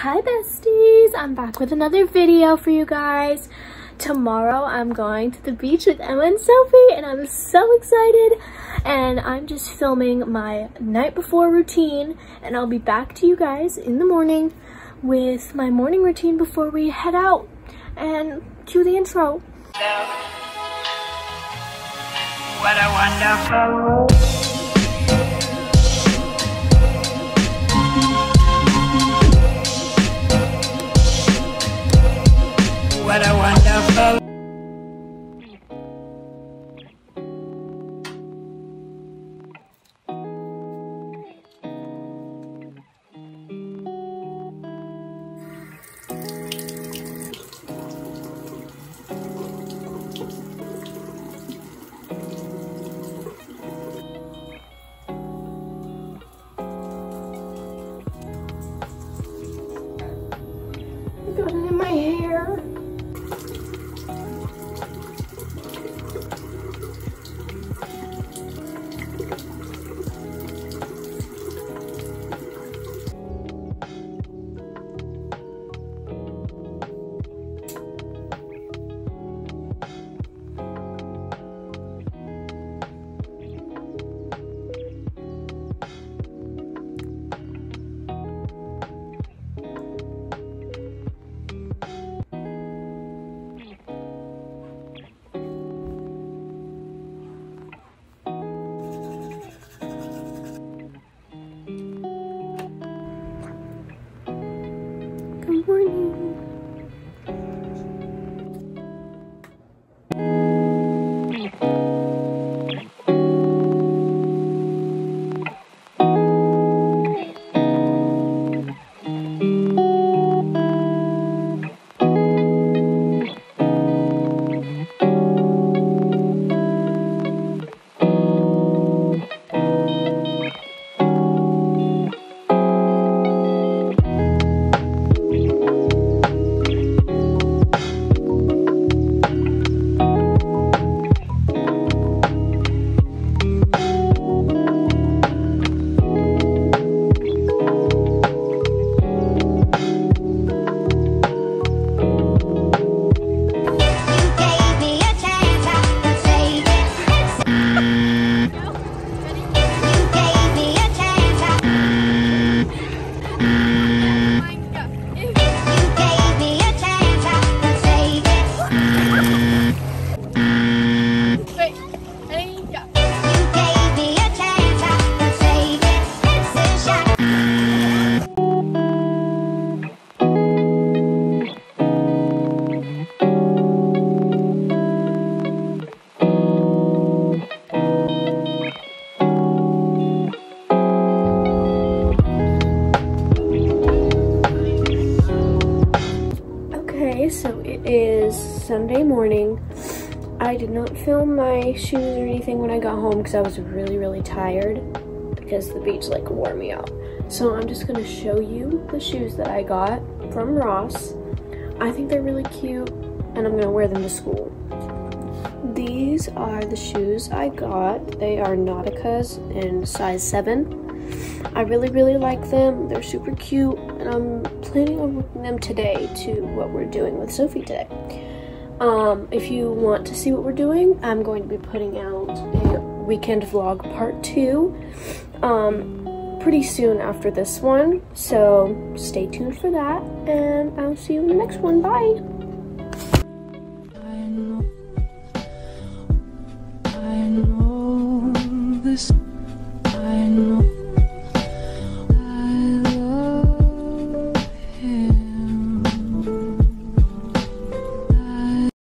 Hi besties, I'm back with another video for you guys. Tomorrow I'm going to the beach with Emma and Sophie and I'm so excited, and I'm just filming my night before routine, and I'll be back to you guys in the morning with my morning routine before we head out. And cue the intro. What a wonderful What a wonderful I got it in my hair. Good morning. So it is Sunday morning. I did not film my shoes or anything when I got home because I was really tired because the beach like wore me out. So I'm just gonna show you the shoes that I got from Ross. I think they're really cute and I'm gonna wear them to school. These are the shoes I got. They are Nautica's in size 7. I really like them. They're super cute, and I'm planning on wearing them today to what we're doing with Sophie today. If you want to see what we're doing, I'm going to be putting out a weekend vlog part 2 pretty soon after this one, so stay tuned for that, and I'll see you in the next one. Bye! I know this